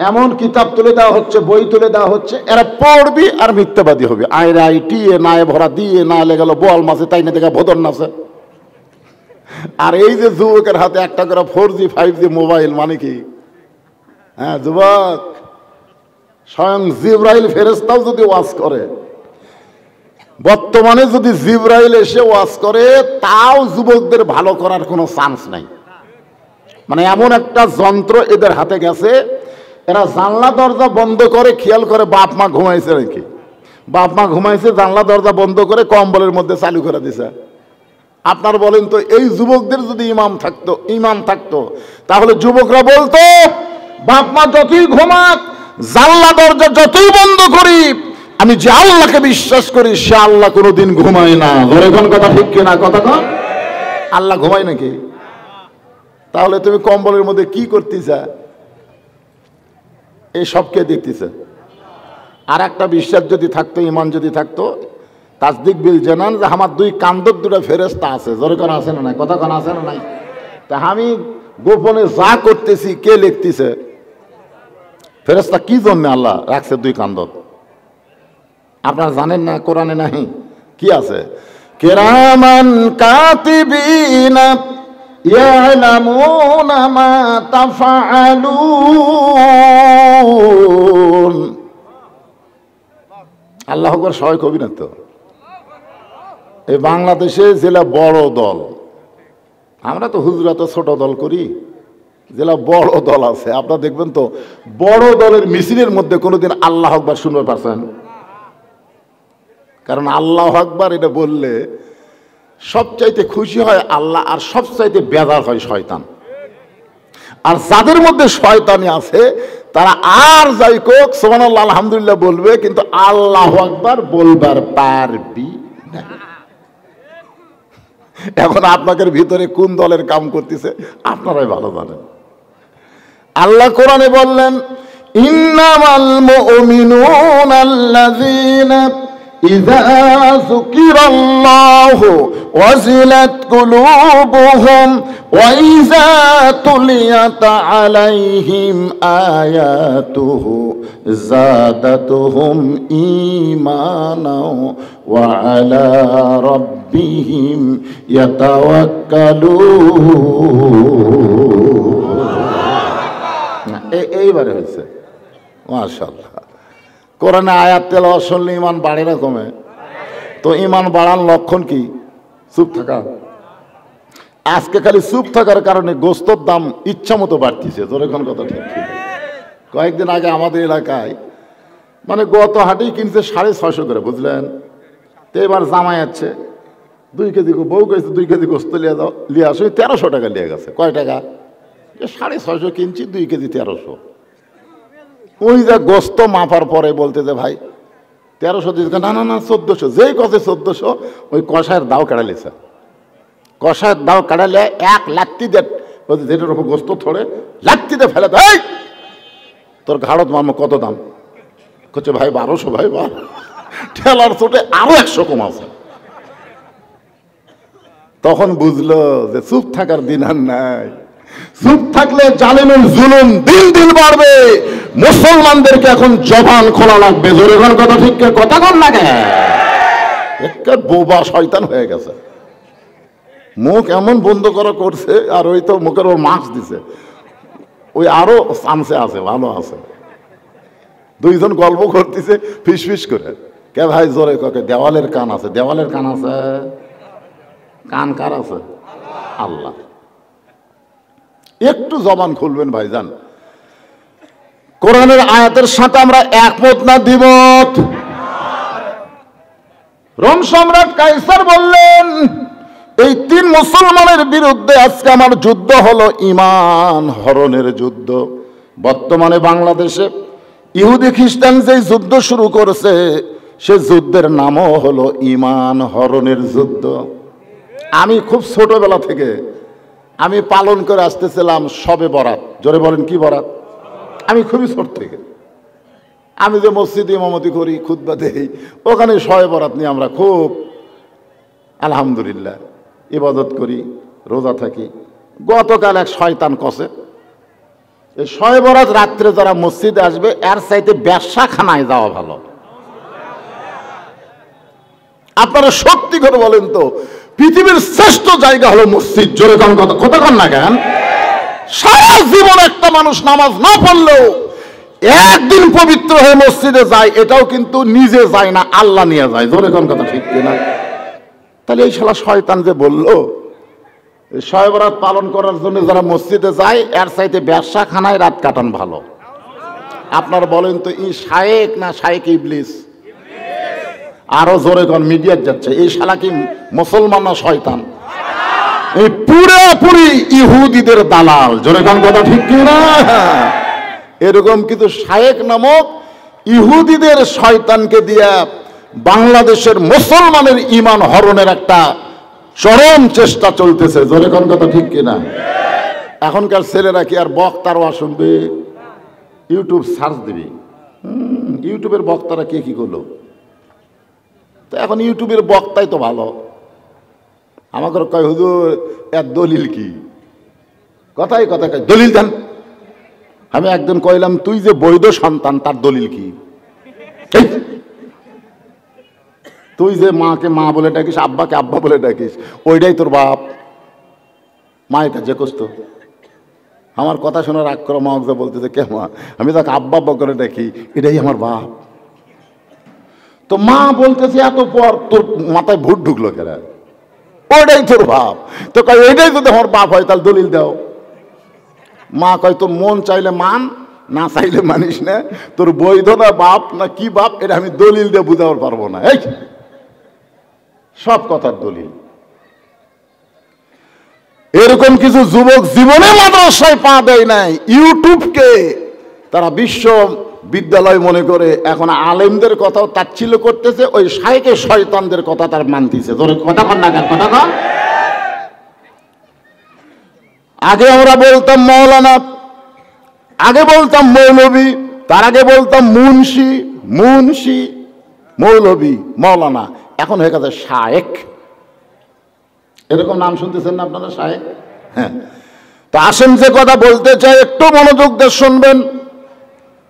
এমন কিতাব তুলে দেওয়া হচ্ছে, বই তুলে দেওয়া হচ্ছে, এরা পড়বি আর মিথ্যাবাদী হবে। আয়রা টিয়ে নায়ে ভরা দিয়ে না লেগেল বোয়াল মাছে, তাই না দেখা ভোদর নাচে। আর এই যে যুবকের হাতে একটা করে 4G 5G মোবাইল, মানে কি? হ্যাঁ যুবক, স্বয়ং জিবরাইল ফেরেশতাও যদি ওয়াজ করে, বর্তমানে যদি জিবরাইল এসে ওয়াজ করে, তাও যুবকদের ভালো করার কোনো চান্স নাই। মানে এমন একটা যন্ত্র এদের হাতে গেছে, এরা জানলা দরজা বন্ধ করে, খেয়াল করে বাপ মা ঘুমাইছে নাকি, বাপ মা ঘুমাইছে, জানলা দরজা বন্ধ করে কম্বলের মধ্যে চালু করে দিছে। আপনার বলেন তো, এই যুবকদের যদি ইমান থাকতো, তাহলে যুবকরা বলতো, বাপ মা যতই ঘুমাক, জানলা দরজা যতই বন্ধ করি, আমি যে আল্লাহকে বিশ্বাস করি, সে আল্লাহ কোনোদিন ঘুমায় না। ধরে কোন কথা ঠিক কিনা? কথা কন। আল্লাহ ঘুমায় নাকি? তাহলে তুমি কম্বলের মধ্যে কি করতেছা? এই সবকে দেখতেছে। আর একটা বিশ্বাস যদি থাকতো, ইমান যদি থাকতো, তাসদিক বিল জানান, যে আমার দুই কান্দর দুটো ফেরেশতা আছে। জোরে কোন আছে না নাই? কথা কোন আছে না নাই? তা আমি গোপনে যা করতেছি, কে লিখতেছে? ফেরেশতা কি জন্য আল্লাহ রাখছে দুই কান্দর? আপনারা জানেন না? কোরআনে নাই? কি আছে? কিরামান কাতিবিনা ইয়ালামুনা মা তাফআলুন। আল্লাহ আকবার। সবাই কবি না তো? এই বাংলাদেশে জেলা বড় দল, আমরা তো হুজুরা তো ছোট দল করি, জেলা বড় দল আছে। আপনারা দেখবেন তো, বড় দলের মিছিলের মধ্যে কোনোদিন আল্লাহ আকবার শুনতে পারছেন? কারণ আল্লাহ আকবার এটা বললে সবচাইতে খুশি হয় আল্লাহ, আর সবচাইতে বেজার হয় শয়তান। আর যাদের মধ্যে শয়তানি আছে, তারা আর যাই কোক সুবহানাল্লাহ আলহামদুলিল্লাহ বলবে, কিন্তু আল্লাহ আকবার বলবার পারবি না। এখন আপনাদের ভিতরে কোন দলের কাম করতেছে আপনারাই ভালো জানেন। আল্লাহ কোরআনে বললেন, ইন্নামাল মুমিনুনা আল্লাযীনা ইযা যুকিরাল্লাহু ওয়াজিলাত কুলুবুহুম ওয়া ইযা তুলিয়াত আলাইহিম আয়াতুহু যাদাতুহুম ঈমানাও ওয়া আলা রাব্বিহিম ইয়াতাওয়াক্কালুন। এইবারে হয়েছে মাশাআল্লাহ। কোরআনে আয়াত তেলাওয়াত শুনলে ঈমান বাড়ে না কমে? তো ঈমান বাড়ার লক্ষণ কি? চুপ থাকা। আজকে খালি চুপ থাকার কারণে গোস্তর দাম ইচ্ছা মতো বাড়তিছে। তোর এখন কথা ঠিক ঠিক। কয়েকদিন আগে আমাদের এলাকায় মানে গত হাটেই কিনছে 650 করে, বুঝলেন? তো এবার জামাই যাচ্ছে 2 কেজি, বউ কেছে 2 কেজি গোস্ত লিয়ে আসো, 1300 টাকা লিয়ে গেছে। কয় টাকা? 650 কিনছি, 2 কেজি 1300। ওই যা গোস্ত মাপার পরে বলতে যে ভাই 1300 দিচ্ছে, না না না 1400। যেই কথা 1400, ওই কষায়ের দাও কাটালিছে। কষায়ের দাও কাটালে 1 লাত্তি দিয়ে বলতে যেটার উপর গোস্ত থোড়ে লাত্তিতে ফেলে দেয়, তোর ঘাড়ত মারমো। কত দাম? করছে ভাই 1200। ভাই বা ঠেলার চোটে আরো 100 কম আছে। তখন বুঝলো যে চুপ থাকার দিন আর নাই। চুপ থাকলে জালেমের জুলুম দিন দিন বাড়বে। মুসলমানদেরকে এখন জবান খোলা লাগবে। জোরে কোন কথা ঠিক, কথা কোন লাগে? একটা বোবা শয়তান হয়ে গেছে, মুখ এমন বন্ধ করা করছে। আর ওই তো মুখের ওর মাস্ক দিছে, ওই আরো চান্সে আছে, ভালো আছে। 2 জন গল্প করতেছে ফিস ফিস করে। কে ভাই জোরে কাকে? দেওয়ালের কান আছে। দেওয়ালের কান আছে? কান কার আছে? আল্লাহ। একটু জবান খুলবেন ভাইজান। কোরআনের আয়াতের সাথে আমরা একমত না দ্বিমত? রোম সম্রাট কাইসার বললেন, এই 3 মুসলমানের বিরুদ্ধে আজকে আমার যুদ্ধ হলো ঈমান হরণের যুদ্ধ। বর্তমানে বাংলাদেশে ইহুদি খ্রিস্টান যে যুদ্ধ শুরু করেছে, সে যুদ্ধের নামও হলো ঈমান হরণের যুদ্ধ। আমি খুব ছোটবেলা থেকে আমি পালন করে আসতেছিলাম শবে বরাত। জোরে বলেন কি বরাত? আমি খুবই ছোট থেকে, আমি যে মসজিদে ইমামতি করি, খুতবা দেই, ওখানে শবে বরাত নিয়ে আমরা খুব আলহামদুলিল্লাহ ইবাদত করি, রোজা থাকি। গতকাল এক শয়তান কষে, এই শবে বরাত রাত্রে যারা মসজিদে আসবে এর চাইতে ব্যবসাখানায় যাওয়া ভালো। আপনারা সত্যি করে বলেন তো, পৃথিবীর শ্রেষ্ঠ জায়গা হলো মসজিদ। জোরে কোন কথা, কথা কন না কেন? সারা জীবন একটা মানুষ নামাজ না পড়লেও একদিন পবিত্র হয়ে মসজিদে যায়, এটাও কিন্তু নিজে যায় না, আল্লাহ নিয়ে যায়। জোরে কোন কথা ঠিক কিনা? তাহলে এই শালা শয়তান যে বললো শবে বরাত পালন করার জন্য যারা মসজিদে যায় এর চাইতে ব্যবসাখানায় রাত কাটান ভালো। আপনারা বলেন তো, ই শায়েক না শায়েক ইবলিস? আরো জোরে কোন, মিডিয়ার যাচ্ছে। এই শালা কি মুসলমান না শয়তান? এই পুরোপুরি ইহুদিদের দালাল। জোরে কোন কথা ঠিক কিনা? এরকম কিন্তু শায়েক নামক ইহুদিদের শয়তানকে দিয়া বাংলাদেশের মুসলমানের ঈমান হরণের একটা চরম চেষ্টা চলতেছে। জোরে কোন কথা ঠিক কিনা? এখনকার ছেলেরা কি আর বক্তারও শুনবে? ইউটিউব সার্চ দিবি, ইউটিউবের বক্তারা কে কি করলো। তো এখন ইউটিউবের বক্তাই তো ভালো। আমাকে কয় হুজুর এর দলিল কি? কথাই কথা কয় দলিল দেন। আমি একদিন কইলাম, তুই যে বৈধ সন্তান তার দলিল কি? তুই যে মাকে মা বলে ডাকিস, আব্বাকে আব্বা বলে ডাকিস, ওইটাই তোর বাপ। মায়ের কাছে কষ্ট। আমার কথা শোনা রাগ করা মা বলতেছে, কে মা? আমি তাকে আব্বা আব্বা করে ডাকি, এটাই আমার বাপ। তো মা বলতেছে এত পর তোর মাথায় ভূত ঢুকলো কেন? ওইটাই তোর বাপ। তো কয় ওইটাই যদি আমার বাপ হয় তাহলে দলিল দাও। মা কয় তোর মন চাইলে মান, না চাইলে মানিস না। তোর বৈধ না বাপ না কি বাপ, এটা আমি দলিল দিয়ে বুঝাতে পারবো না। এই সব কথার দলিল। এরকম কিছু যুবক জীবনে মাদ্রাসায় পা দেয় নাই, ইউটিউবকে তারা বিশ্ববিদ্যালয় মনে করে এখন আলেমদের কথাও তাচ্ছিল্য করতেছে, ওই শায়েকে শয়তানদের কথা তার মানতেছে। কথা কন না কেন? কথা কন। আগে আমরা বলতাম মৌলানা, আগে বলতাম মৌলবী, তার আগে বলতাম মুন্সি, মুন্সি মৌলবী মৌলানা, এখন হয়ে গেছে শায়েক। এরকম নাম শুনতেছেন না আপনারা, শায়েক? হ্যাঁ। তো আসেন যে কথা বলতে চাই একটু মনোযোগ দিয়ে শুনবেন।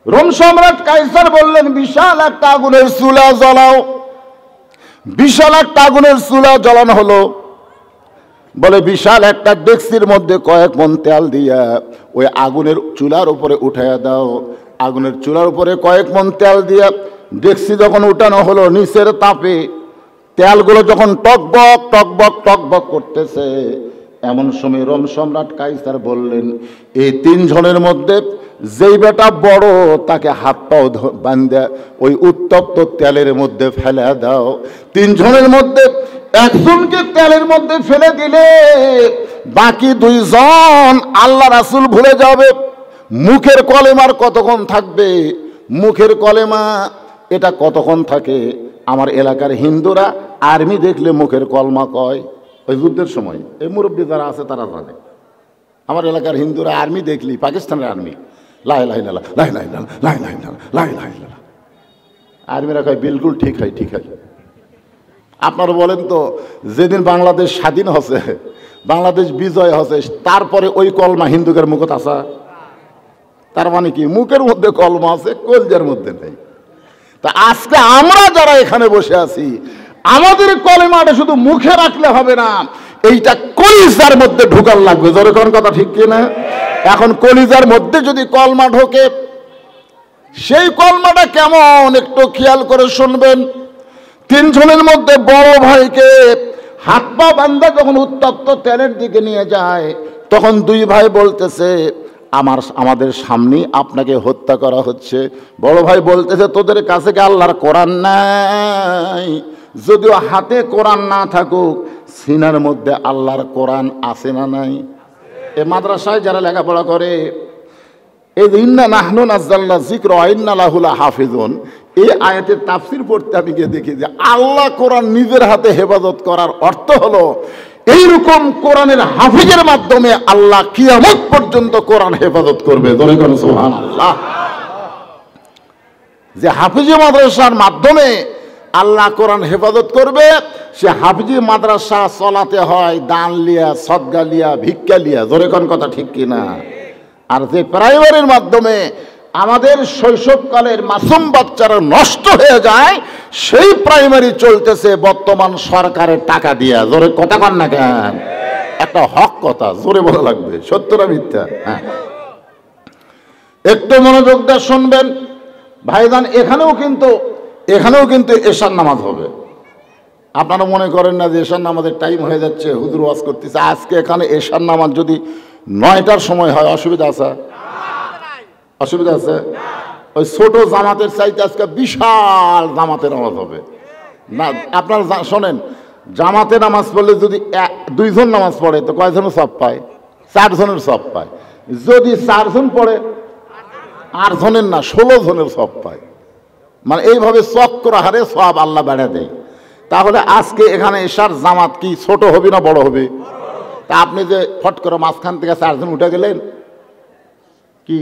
রোম সম্রাট কাইসার বললেন, বিশাল একটা আগুনের চুলা জ্বলাও। বিশাল একটা আগুনের চুলা জ্বলানো হলো। বলে বিশাল একটা ডেকচির মধ্যে কয়েক মণ তেল দিয়া ওই আগুনের চুলার উপরে উঠাইয়া দাও। আগুনের চুলার উপরে কয়েক মণ তেল দিয়া ডেকচি যখন উঠানো হলো, নিচের তাপে তেলগুলো যখন টকবক টকবক টকবক করতেছে, এমন সময় রোম সম্রাট কাইসার বললেন, এই তিনজনের মধ্যে যেই বেটা বড় তাকে হাত পাও বান্ধে ওই উত্তপ্ত তেলের মধ্যে ফেলে দাও। তিনজনের মধ্যে একজনকে তেলের মধ্যে ফেলে দিলে বাকি দুইজন আল্লাহ রাসূল ভুলে যাবে। মুখের কলেমার কতক্ষণ থাকবে? মুখের কলেমা এটা কতক্ষণ থাকে? আমার এলাকার হিন্দুরা আর্মি দেখলে মুখের কলমা কয়, ওই যুদ্ধের সময়। এই মুরব্বী যারা আছে তারা জানে। আমার এলাকার হিন্দুরা আর্মি দেখলি, পাকিস্তানের আর্মি, লা ইলাহা ইল্লাল্লাহ, লা ইলাহা ইল্লাল্লাহ, লা ইলাহা ইল্লাল্লাহ, লা ইলাহা ইল্লাল্লাহ। আর্মিরা কয় বিলকুল ঠিক হয়, ঠিক হয়। আপনারা বলেন তো, যেদিন বাংলাদেশ স্বাধীন হচ্ছে, বাংলাদেশ বিজয় হচ্ছে, তারপরে ওই কলমা হিন্দুদের মুখত আসা, তার মানে কি মুখের মধ্যে কলমা আছে, কলজার মধ্যে নেই। তা আজকে আমরা যারা এখানে বসে আছি, আমাদের কলেমাটা শুধু মুখে রাখলে হবে না, এইটা কলিজার মধ্যে ঢোকার লাগবে। জোরে কোন কথা ঠিক কিনা? এখন কলিজার মধ্যে যদি কলমা ঢোকে, সেই কলমাটা কেমন একটু খেয়াল করে শুনবেন। তিনজনের মধ্যে বড় ভাইকে হাত পা বান্ধা যখন উত্তপ্ত তেলের দিকে নিয়ে যায়, তখন দুই ভাই বলতেছে, আমাদের সামনে আপনাকে হত্যা করা হচ্ছে। বড় ভাই বলতেছে, তোদের কাছে কি আল্লাহর কোরআন নাই? যদিও হাতে কোরআন না থাকুক, সিনার মধ্যে আল্লাহর কোরআন আছে না নাই? এ মাদ্রাসায় যারা লেখাপড়া করে, এই যে ইন্না নাহনু নাযালনা যিকরা ওয়া ইন্না লাহু লাহাফিজুন, এই আয়াতের তাফসীর পড়তে আমি গিয়ে দেখি যে আল্লাহ কোরআন নিজের হাতে হেফাজত করার অর্থ হলো এইরকম কোরআনের হাফিজের মাধ্যমে আল্লাহ কিয়ামত পর্যন্ত কোরআন হেফাজত করবে। জোরে বলেন সুবহানাল্লাহ। যে হাফিজি মাদ্রাসার মাধ্যমে আল্লাহ কোরআন হেফাজত করবে, সে হাফিজি মাদ্রাসা চলাতে হয় দান লিয়া, সদকা লিয়া, ভিক্ষা লিয়া। জোরে কোন কথা ঠিক কিনা? আর যে প্রাইমারির মাধ্যমে আমাদের শৈশবকালের মাসুম বাচ্চারা নষ্ট হয়ে যায়, সেই প্রাইমারি চলতেছে বর্তমান সরকারের টাকা দিয়া। জোরে কথা কন না কেন? একটা হক কথা, জোরে বলা লাগবে, সত্য না মিথ্যা? হ্যাঁ, একটু মনোযোগ দিয়ে শুনবেন ভাইজান। এখানেও কিন্তু এশার নামাজ হবে। আপনারা মনে করেন না যে এশার নামাজের টাইম হয়ে যাচ্ছে, হুজুর ওয়াজ করতেছে। আজকে এখানে এশার নামাজ যদি 9টার সময় হয়, অসুবিধা আছে? অসুবিধা আছে? ওই ছোট জামাতের চাইতে আজকে বিশাল জামাতের নামাজ হবে না। আপনারা শোনেন, জামাতে নামাজ পড়লে যদি 2 জন নামাজ পড়ে তো কয়জনের সব পায়? 4 জনের সব পায়। যদি 4 জন পড়ে, 8 জনের না 16 জনের সব পায়। মানে এইভাবে চক্র হারে সব আল্লাহ বেড়ে দেয়। তাহলে আজকে এখানে এশার জামাত কি ছোট হবে না বড় হবে? তা আপনি যে ফট করে মাঝখান থেকে 4 জন উঠে গেলেন, কি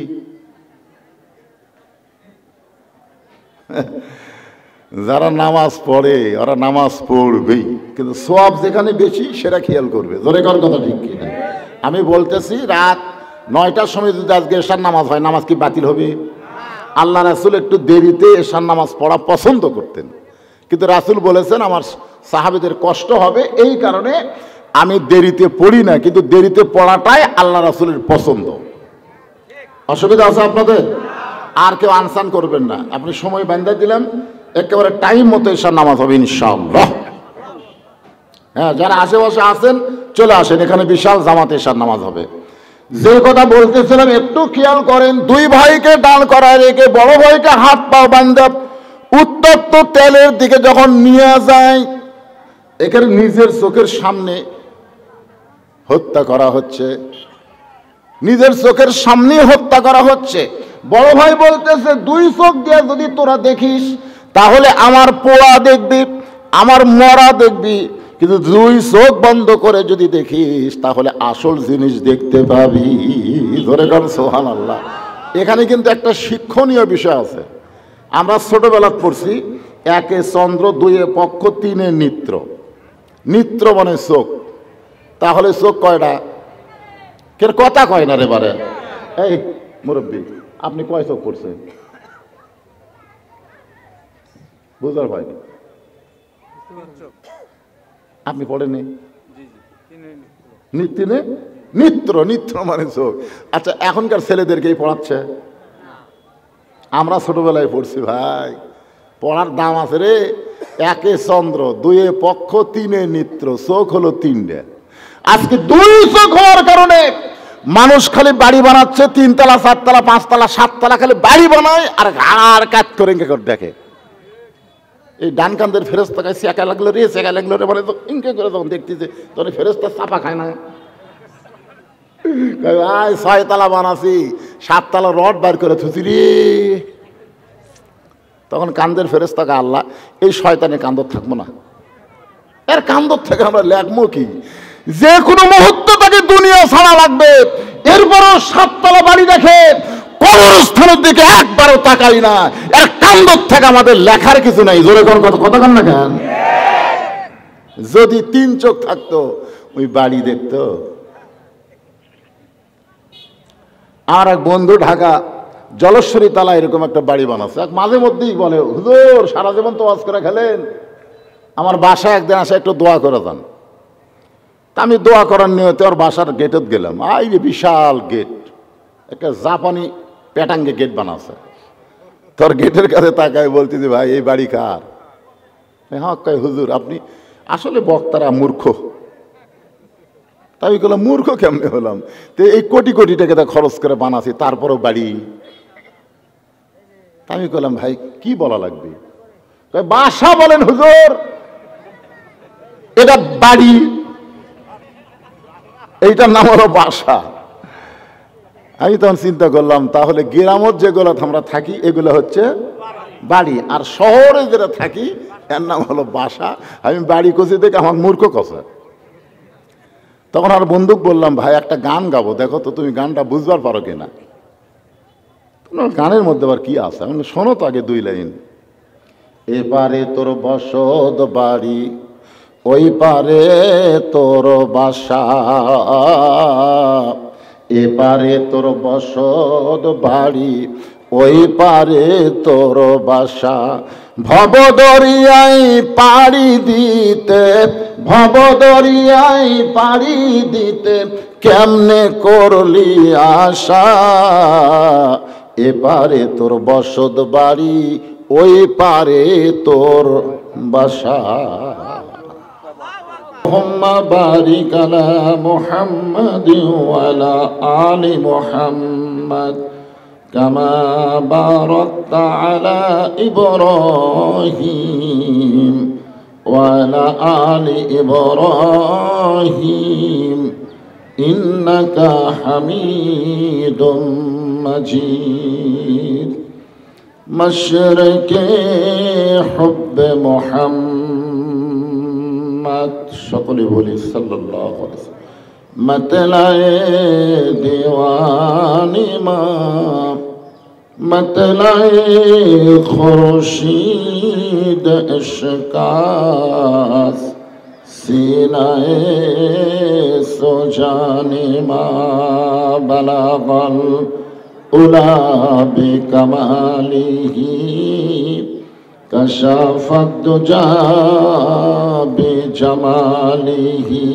যারা নামাজ পড়ে ওরা নামাজ পড়বেই, কিন্তু সব যেখানে বেশি সেটা খেয়াল করবে। জোরে কোন কথা ঠিক কিনা? আমি বলতেছি, রাত 9টার সময় যদি আজকে এশার নামাজ হয়, নামাজ কি বাতিল হবে? আল্লাহ রাসূল একটু দেরিতে এশার নামাজ পড়া পছন্দ করতেন, কিন্তু রাসূল বলেছেন আমার সাহাবীদের কষ্ট হবে, এই কারণে আমি দেরিতে পড়ি না, কিন্তু দেরিতে পড়াটাই আল্লাহ রাসূলের পছন্দ। অসুবিধা আছে আপনাদের? আর কেউ আনসান করবেন না। আপনি সময় বান্ধা দিলাম, একেবারে টাইম মতো এশার নামাজ হবে ইনশাআল্লাহ। হ্যাঁ, যারা আশেপাশে আছেন চলে আসেন, এখানে বিশাল জামাত এশার নামাজ হবে। যে কথা বলতেছিলাম একটু খেয়াল করেন। 2 ভাইকে দাঁড় করায় রেখে বড় ভাইকে হাত পা বান্ধা উত্তপ্ত তেলের দিকে যখন নিয়ে যায়, এখানে নিজের চোখের সামনে হত্যা করা হচ্ছে, নিজের চোখের সামনে হত্যা করা হচ্ছে। বড় ভাই বলতেছে, 2 চোখ দিয়ে যদি তোরা দেখিস তাহলে আমার পোড়া দেখবি, আমার মরা দেখবি, কিন্তু 2 চোখ বন্ধ করে যদি দেখিস তাহলে আসল জিনিস দেখতে পাবি। ধরে কর সুবহানাল্লাহ। এখানে কিন্তু একটা শিক্ষণীয় বিষয় আছে। আমরা ছোটবেলা পড়ছি, 1 চন্দ্র, 2 পক্ষ, 3 নেত্র। নেত্র মানে চোখ। তাহলে চোখ কয়টা? কে কথা কয় না রে বারে? এই মুরব্বী, আপনি কয় চোখ পড়ছেন? বুঝার হয়নি, আপনি পড়েননি? নিত্র, নিত্র মানে চোখ। আচ্ছা, এখনকার ছেলেদেরকেই পড়াচ্ছে? আমরা ছোটবেলায় পড়ছি ভাই, পড়ার দাম আছে রে। 1 চন্দ্র, 2 পক্ষ, 3 নেত্র, চোখ হলো 3টে। আজকে 2 চোখ হওয়ার কারণে মানুষ খালি বাড়ি বানাচ্ছে, 3 তলা 4 তলা 5 তলা 7 তলা খালি বাড়ি বানায় আর ঘাড় কাত করে দেখে। এই ডান কান্দের ফেরেস্তা কাছে একা লাগলো রে, একা লাগলো রে বলে তো ইনকে করে তখন দেখতেছে, তখন ফেরেস্তা চাপা খায় না, 6 তলা বানাছি 7 তলা রড বার করে থুছি রে। তখন কান্দের ফেরেস্তাকে আল্লাহ এই শয়তানের কান্দর থাকবো না, এর কান্দর থেকে আমরা লেখবো কি? যে কোনো মুহূর্তে তাকে দুনিয়া ছাড়া লাগবে। এরপরও 7 তলা বাড়ি দেখে কবরস্থানের দিকে একবারও তাকাই না, এর কান্দর থেকে আমাদের লেখার কিছু নাই। জোরে কোন কথা কন না কেন? যদি 3 চোখ থাকতো ওই বাড়ি দেখতো। আর এক বন্ধু ঢাকা জলেশ্বরী তালা এরকম একটা বাড়ি বানাচ্ছে, মাঝে মধ্যেই বলে হুজুর সারা জীবন তো ওয়াজ করে খেলেন, আমার বাসায় একদিন আসে একটু দোয়া করে দেন। তা আমি দোয়া করার নিয়তে ওর বাসার গেটত গেলাম। এই যে বিশাল গেট, একটা জাপানি প্যাটাঙ্গে গেট বানাচ্ছে। তোর গেটের কাছে তাকায় বলতে যে ভাই এই বাড়ি কার? হ্যাঁ কয় হুজুর আপনি আসলে বক্তারা মূর্খ। তাই বললাম মূর্খ কেমনে হলাম? তো এই কোটি কোটি টাকা খরচ করে বানাছি তারপরেও বাড়ি। আমি বললাম ভাই কি বলা লাগবে? বাসা বলেন হুজুর, এটা বাড়ি, এইটার নাম হলো বাসা। আমি তখন চিন্তা করলাম তাহলে গ্রামত যেগুলো আমরা থাকি এগুলো হচ্ছে বাড়ি, আর শহরে যেটা থাকি এর নাম হলো বাসা। আমি বাড়ি কষি দেখে আমার মূর্খ কষা। তখন আর বন্ধুক বললাম ভাই একটা গান গাবো, দেখো তো তুমি গানটা বুঝবার পারো কিনা। গানের মধ্যে আবার কি আছে? আমি শোনো তো আগে 2 লাইন। এপারে তোর বসত বাড়ি, ওই পারে তোর বাসা, এপারে তোর বসত বাড়ি, ওই পারে তোর বাসা। ভবদরিয়ায় পাড়ি দিতে, ভবদরিয়ায় পাড়ি দিতে কেমনে করলি আশা, এপারে তোর বসত বাড়ি, ওই পারে তোর বাসা। মুহাম্মদ বারিক আলা মুহাম্মাদ ওয়া আলা আলি মুহাম্মাদ কামা বারাকতা আলা ইব্রাহিম ওয়া আলা আলি ইব্রাহিম ইন্নাকা হামিদুম মাজিদ। মশরকে হুব্বে মুহাম্মদ, সকলে বলি সাল্লাল্লাহু আলাইহি ওয়াসাল্লাম। मतलाए दीवानी माँ, मतलाए खुर्शीद इश्कास, सीनाए सुजानी माँ बलागल उला बिकमालिही, कशाफत दुजा बिजमालिही,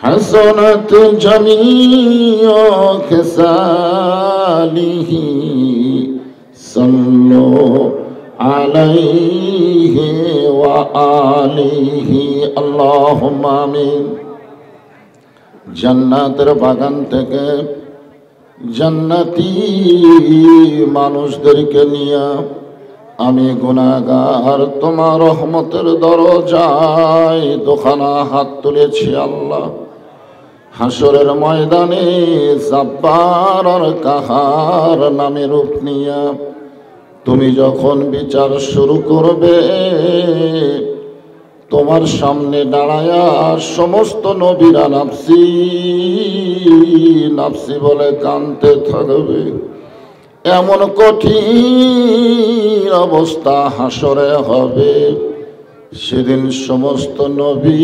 हसनत जमीओ खिसालिही, सल्लो अलैहि व आलिही अल्लाहुम्मा आमीन। জান্নাতের বাগান থেকে জান্নাতি মানুষদেরকে নিয়ে আমি গুনাহগার তোমার রহমতের দরজায় দোখানা হাত তুলেছি আল্লাহ। হাসরের ময়দানে জাব্বার আর কাহার নামে রূপ নিয়া তুমি যখন বিচার শুরু করবে, তোমার সামনে দাঁড়ায়া সমস্ত নবীরা নাফসি নাফসি বলে কাঁদতে থাকবে। এমন কঠিন অবস্থা হাসরে হবে, সেদিন সমস্ত নবী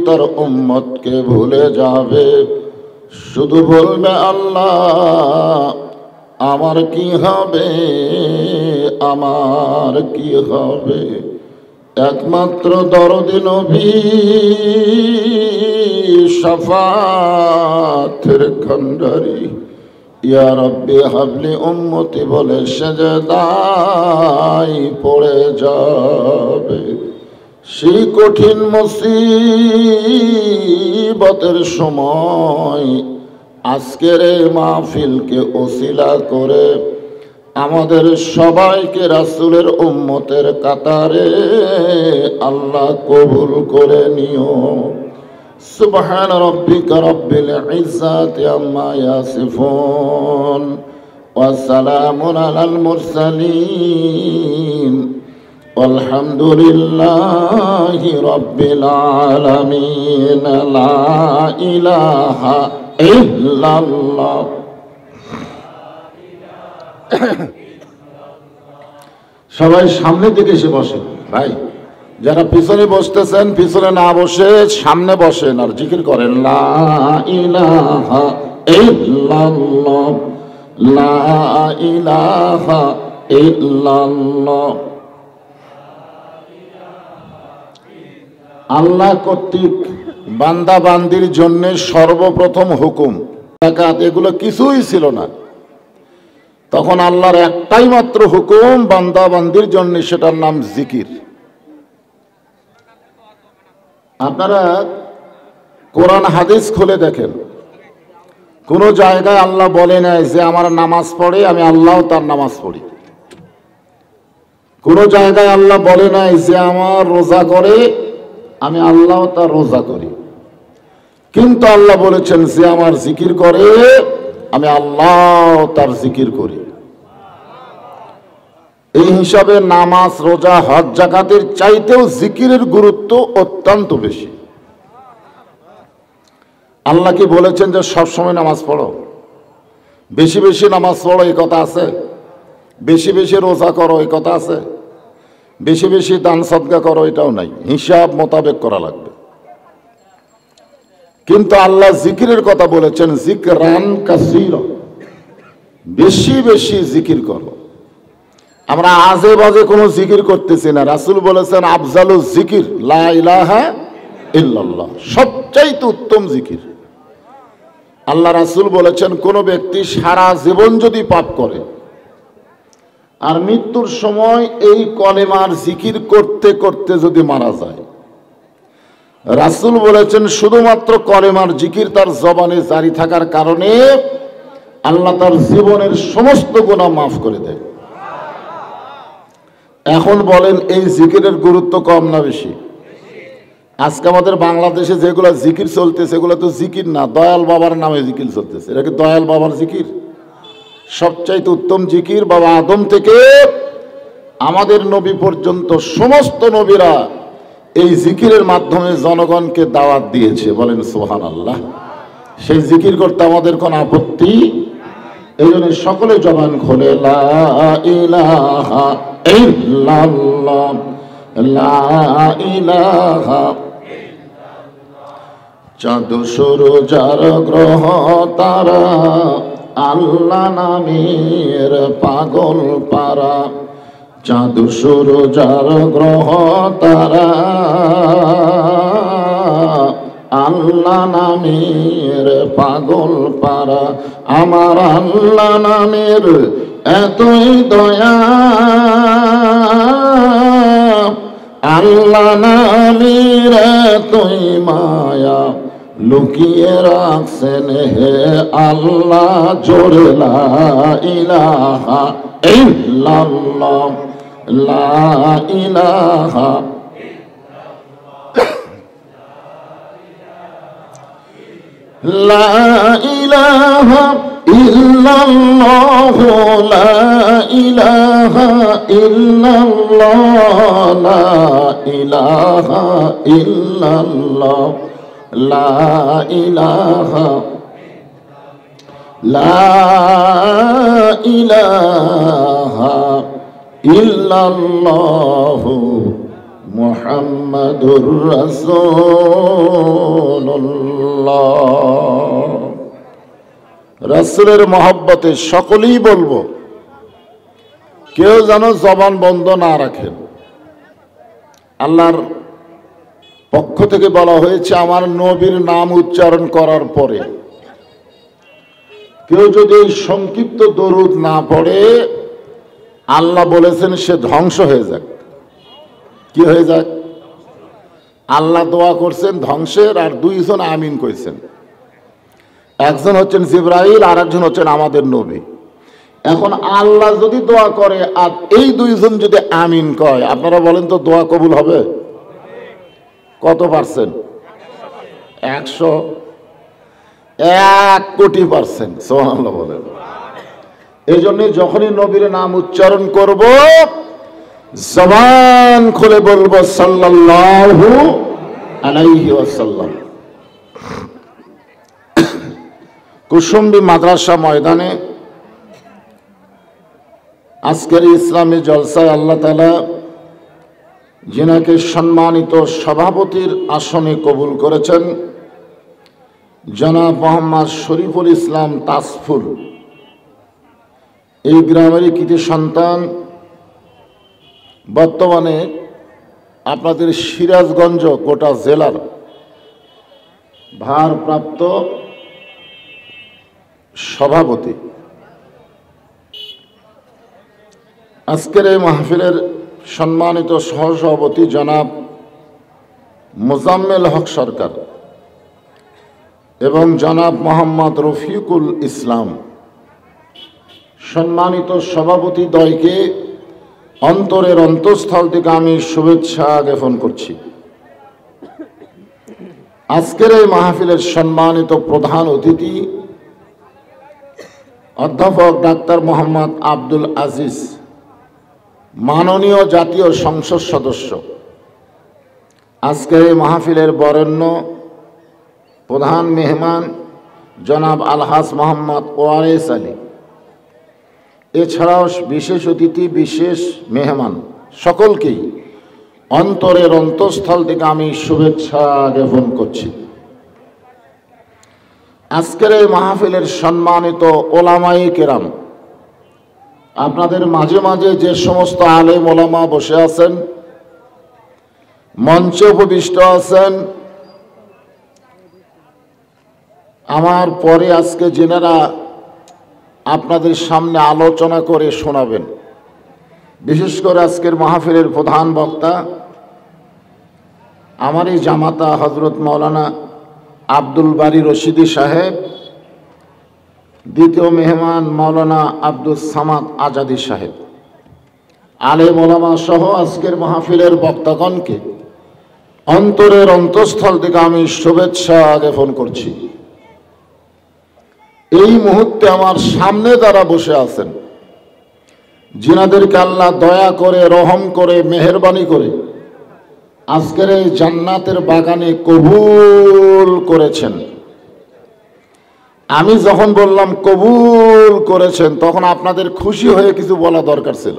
তার উম্মতকে ভুলে যাবে, শুধু বলবে আল্লাহ আমার কি হবে, আমার কি হবে। একমাত্র দরদি নবী শাফাতের কান্ডারি ইয়া রব্বি হাবলি উম্মতি বলে সেজদায় পড়ে যাবে। সেই কঠিন মুসিবতের সময় আজকের এই মাহফিলকে ওসিলা করে আমাদের সবাইকে রাসূলের উম্মতের কাতারে আল্লাহ কবুল করে নিও। সুবহান রাব্বিকা রাব্বিল ইজ্জাতি আম্মা ইয়াসিফুন ওয়া সালামুন আলাল মুরসালিন আলহামদুলিল্লাহি রাব্বিল আলামিন। লা ইলাহা ইল্লাল্লাহ। সবাই সামনের দিকে এসে বসেন ভাই, যারা পিছনে বসতেছেন পিছনে না বসে সামনে বসেন আর জিকির করেন লা ইলাহা ইল্লাল্লাহ, লা ইলাহা ইল্লাল্লাহ। আল্লাহ কর্তৃক বান্দা বান্দির জন্য সর্বপ্রথম হুকুম যাকাত এগুলো কিছুই ছিল না। তখন আল্লাহর একটাই মাত্র হুকুম বান্দা বান্দির জন্য, সেটার নাম জিকির। আপনারা কোরআন হাদিস খুলে দেখেন, কোন জায়গায় আল্লাহ বলে নাই যে আমার নামাজ পড়ে আমি আল্লাহ তার নামাজ পড়ি। কোন জায়গায় আল্লাহ বলে নাই যে আমার রোজা করে আমি আল্লাহ তার রোজা করি। কিন্তু আল্লাহ বলেছেন যে আমার জিকির করে আমি আল্লাহ তার জিকির করি। এই হিসাবে নামাজ রোজা হজ যাকাতের চাইতেও জিকিরের গুরুত্ব অত্যন্ত বেশি। আল্লাহ কি বলেছেন যে সবসময় নামাজ পড়ো, বেশি বেশি নামাজ পড়ো এই কথা আছে? বেশি বেশি রোজা করো এই কথা আছে? বেশি বেশি দান সদকা করো এটাও নাই, হিসাব মোতাবেক করা লাগবে। কিন্তু আল্লাহ জিকিরের কথা বলেছেন জিকরান কাসীরা, বেশি বেশি জিকির করো। আমরা আজে বাজে কোনো জিকির করতেছি না। রাসূল বলেছেন আফজালু জিকির লা ইলাহা ইল্লাল্লাহ, সবচাইতে উত্তম জিকির। আল্লাহ রাসূল বলেছেন কোন ব্যক্তি সারা জীবন যদি পাপ করে আর মৃত্যুর সময় এই কলেমার জিকির করতে করতে যদি মারা যায়, রাসূল বলেছেন শুধুমাত্র কলেমার জিকির তার জবানে জারি থাকার কারণে আল্লাহ তার জীবনের সমস্ত গুনাহ মাফ করে দেয়। এখন বলেন এই জিকিরের গুরুত্ব কম না বেশি? আজকে আমাদের বাংলাদেশে যেগুলো জিকির চলতেছে এগুলো তো জিকির না, দয়াল বাবার নামে জিকির চলতেছে। এটা কি দয়াল বাবার জিকির? সবচাইতে উত্তম জিকির বাবা আদম থেকে আমাদের নবী পর্যন্ত সমস্ত নবীরা এই জিকিরের মাধ্যমে জনগণকে দাওয়াত দিয়েছে। বলেন সুবহানাল্লাহ। সেই জিকির করতে আমাদের কোনো আপত্তি? এই জন্য সকলে জবান খোলে লা ইলাহা ইল্লাল্লাহ, লা ইলাহা। চাঁদ সূরজ আর গ্রহ তারা আল্লাহ নামের পাগল পারা। চাঁদ সূরজ আর গ্রহ তারা আল্লাহ নামের পাগল পারা। আমার আল্লাহ নামের এতই দয়া, আল্লাহ নামের এতই মায়া, লুকিয়ে রাখছেন হে আল্লাহ জোরে লা ইলাহা ইল্লাল্লাহ, লা ইলাহা। লা ইলাহা ইল্লাল্লাহ, লা ইলাহা ইল্লাল্লাহ, লা ইলাহা ইল্লাল্লাহ, লা ইলাহা, লা ইলাহা ইল্লাল্লাহ মুহাম্মাদুর রাসূলুল্লাহ। রাসূলের মহব্বতে সকলেই বলবো, কেউ যেন জবান বন্ধ না রাখেন। আল্লাহর পক্ষ থেকে বলা হয়েছে আমার নবীর নাম উচ্চারণ করার পরে কেউ যদি এই সংক্ষিপ্ত দরুদ না পড়ে, আল্লাহ বলেছেন সে ধ্বংস হয়ে যাক। কি হয়ে যাক? আল্লাহ দোয়া করছেন ধ্বংসের, আর দুইজন আমিন কইছেন। একজন হচ্ছেন জিবরাইল, আর একজন হচ্ছেন আমাদের নবী। এখন আল্লাহ যদি দোয়া করে আর এই দুইজন যদি আমিন কয়, আপনারা বলেন তো দোয়া কবুল হবে কত পার্সেন্ট? 101 কোটি%। সুবহানাল্লাহ বলেন। এই জন্য যখনই নবীর নাম উচ্চারণ করব, জবান খুলে বলবো সাল্লাল্লাহু আলাইহি ওয়াসাল্লাম। কুসুম্বি মাদ্রাসা ময়দানে আজকের ইসলামী জলসায় আল্লাহ তাআলা যিনাকে সম্মানিত সভাপতির আসনে কবুল করেছেন, জনাব মোহাম্মদ শরীফুল ইসলাম তাসফুল, এই গ্রামেরই কৃতি সন্তান, বর্তমানে আপনাদের সিরাজগঞ্জ গোটা জেলার ভারপ্রাপ্ত সভাপতি। আজকের এই মাহফিলের সম্মানিত সহসভাপতি জনাব মোজাম্মেল হক সরকার এবং জনাব মোহাম্মদ রফিকুল ইসলাম, সম্মানিত সভাপতি দ্বয়কে অন্তরের অন্তঃস্থল থেকে আমি শুভেচ্ছা জ্ঞাপন করছি। আজকের এই মাহফিলের সম্মানিত প্রধান অতিথি অধ্যাপক ডাক্তার মোহাম্মদ আব্দুল আজিজ, মাননীয় জাতীয় সংসদ সদস্য। আজকের এই মাহফিলের বরেণ্য প্রধান মেহমান জনাব আলহাজ মোহাম্মদ ওয়ারেস আলী, এছাড়াও বিশেষ অতিথি, বিশেষ মেহমান সকলকেই অন্তরের অন্তঃস্থল থেকে আমি শুভেচ্ছা জ্ঞাপন করছি। আজকের এই মাহফিলের সম্মানিত ওলামায়ে কেরাম, আপনাদের মাঝে মাঝে যে সমস্ত আলেম ওলামা বসে আছেন, মঞ্চে উপবিষ্ট আছেন, আমার পরে আজকে যেনারা আপনাদের সামনে আলোচনা করে শোনাবেন, বিশেষ করে আজকের মাহফিলের প্রধান বক্তা আমার এই জামাতা হযরত মাওলানা আব্দুল বারী রশিদি সাহেব, দ্বিতীয় মেহমান মাওলানা আব্দুল সামাদ আজাদি সাহেব, আলেম ওলামা সহ আজকের মাহফিলের বক্তাগণকে অন্তরের অন্তঃস্থল থেকে আমি শুভেচ্ছা জ্ঞাপন করছি। এই মুহূর্তে আমার সামনে যারা বসে আছেন, যিনাদেরকে আল্লাহ দয়া করে, রহম করে, মেহেরবানি করে আজকের এই জান্নাতের বাগানে কবুল করেছেন, আমি যখন বললাম কবুল করেছেন, তখন আপনাদের খুশি হয়ে কিছু বলা দরকার ছিল।